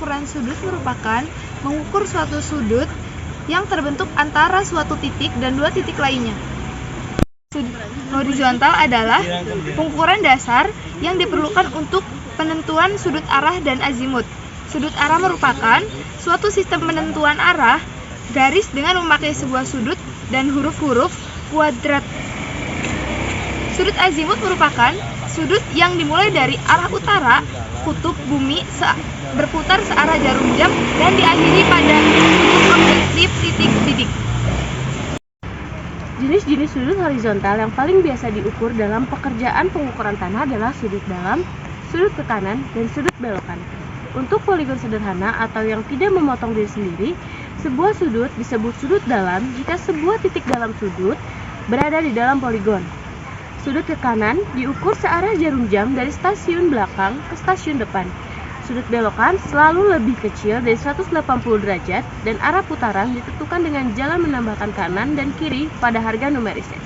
pengukuran sudut merupakan mengukur suatu sudut yang terbentuk antara suatu titik dan dua titik lainnya. Sudut horizontal adalah pengukuran dasar yang diperlukan untuk penentuan sudut arah dan azimut. Sudut arah merupakan suatu sistem penentuan arah garis dengan memakai sebuah sudut dan huruf-huruf kuadrat. Sudut azimut merupakan sudut yang dimulai dari arah utara kutub bumi berputar searah jarum jam dan diakhiri pada sudut objektif titik-titik. Jenis-jenis sudut horizontal yang paling biasa diukur dalam pekerjaan pengukuran tanah adalah sudut dalam, sudut ke kanan, dan sudut belokan. Untuk poligon sederhana atau yang tidak memotong diri sendiri, sebuah sudut disebut sudut dalam jika sebuah titik dalam sudut berada di dalam poligon. Sudut ke kanan diukur searah jarum jam dari stasiun belakang ke stasiun depan. Sudut belokan selalu lebih kecil dari 180 derajat dan arah putaran ditentukan dengan jalan menambahkan kanan dan kiri pada harga numerisnya.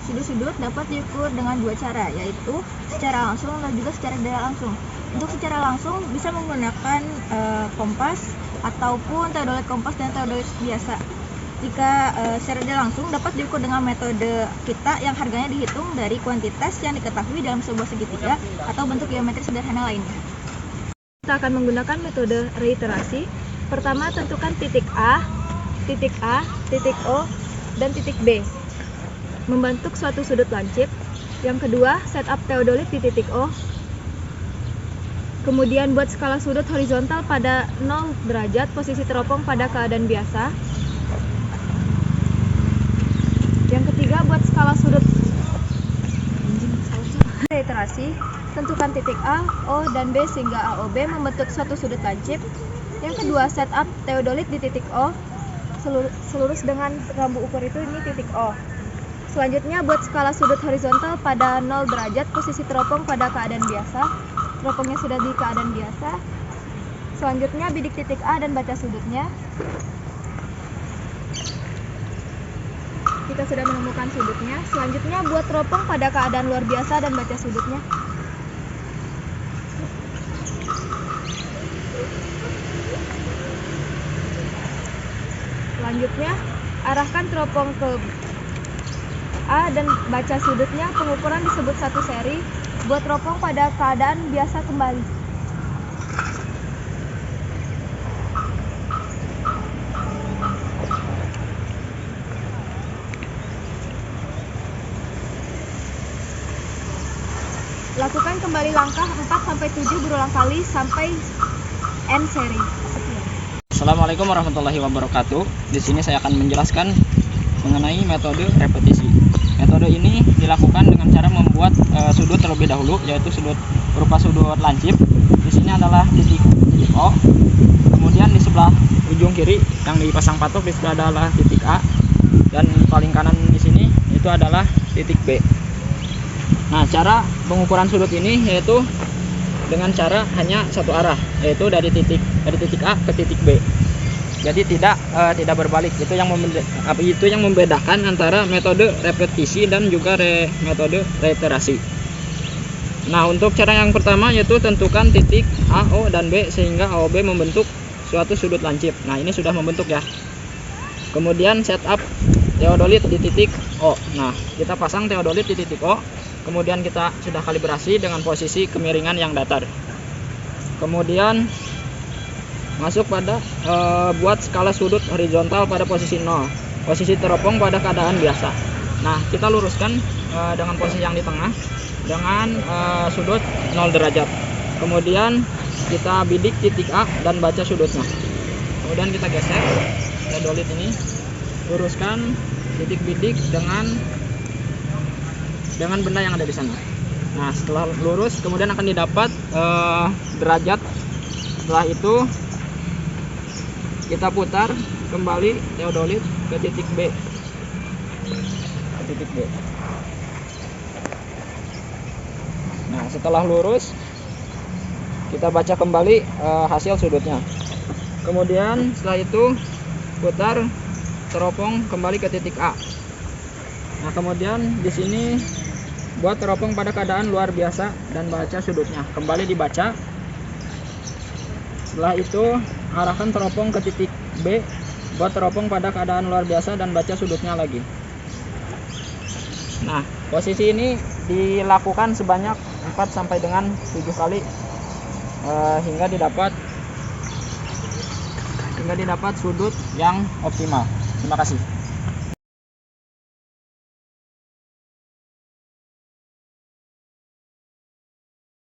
Sudut-sudut dapat diukur dengan dua cara, yaitu secara langsung dan juga secara tidak langsung. Untuk secara langsung bisa menggunakan kompas ataupun teodolit kompas dan teodolit biasa. Jika secara tidak langsung dapat diukur dengan metode kita yang harganya dihitung dari kuantitas yang diketahui dalam sebuah segitiga atau bentuk geometri sederhana lainnya. Kita akan menggunakan metode reiterasi. Pertama, tentukan titik A, titik O, dan titik B membentuk suatu sudut lancip. Yang kedua, setup teodolit di titik O. Kemudian buat skala sudut horizontal pada 0 derajat, posisi teropong pada keadaan biasa. Yang ketiga, buat skala sudut reiterasi, tentukan titik A, O, dan B sehingga AOB membentuk suatu sudut lancip. Yang kedua, setup teodolit di titik O, selurus dengan rambu ukur itu ini titik O. Selanjutnya, buat skala sudut horizontal pada 0 derajat, posisi teropong pada keadaan biasa. Teropongnya sudah di keadaan biasa. Selanjutnya, bidik titik A dan baca sudutnya. Kita sudah menemukan sudutnya. Selanjutnya, buat teropong pada keadaan luar biasa dan baca sudutnya. Selanjutnya, arahkan teropong ke A dan baca sudutnya. Pengukuran disebut satu seri. Buat teropong pada keadaan biasa kembali. Lakukan kembali langkah 4-7 berulang kali sampai N seri. Assalamualaikum warahmatullahi wabarakatuh. Di sini saya akan menjelaskan mengenai metode repetisi. Metode ini dilakukan dengan cara membuat sudut terlebih dahulu, yaitu sudut berupa sudut lancip. Di sini adalah titik O. Kemudian di sebelah ujung kiri yang dipasang patok di sebelah adalah titik A, dan paling kanan di sini itu adalah titik B. Nah, cara pengukuran sudut ini yaitu dengan cara hanya satu arah, yaitu dari titik A ke titik B. Jadi tidak berbalik. Itu yang membedakan antara metode repetisi dan juga metode reiterasi. Nah, untuk cara yang pertama yaitu tentukan titik A, O, dan B sehingga AOB membentuk suatu sudut lancip. Nah, ini sudah membentuk ya. Kemudian setup teodolit di titik O. Nah, kita pasang teodolit di titik O. Kemudian kita sudah kalibrasi dengan posisi kemiringan yang datar. Kemudian masuk pada buat skala sudut horizontal pada posisi 0, posisi teropong pada keadaan biasa. Nah, kita luruskan dengan posisi yang di tengah dengan sudut 0 derajat. Kemudian kita bidik titik A dan baca sudutnya. Kemudian kita geser teodolit ini, luruskan titik bidik dengan benda yang ada di sana. Nah, setelah lurus kemudian akan didapat derajat. Setelah itu kita putar kembali teodolit ke titik B. Nah, setelah lurus kita baca kembali hasil sudutnya. Kemudian setelah itu putar teropong kembali ke titik A. Nah, kemudian di sini buat teropong pada keadaan luar biasa dan baca sudutnya. Kembali dibaca. Setelah itu arahkan teropong ke titik B, buat teropong pada keadaan luar biasa dan baca sudutnya lagi. Nah, posisi ini dilakukan sebanyak 4 sampai dengan 7 kali hingga didapat sudut yang optimal. Terima kasih.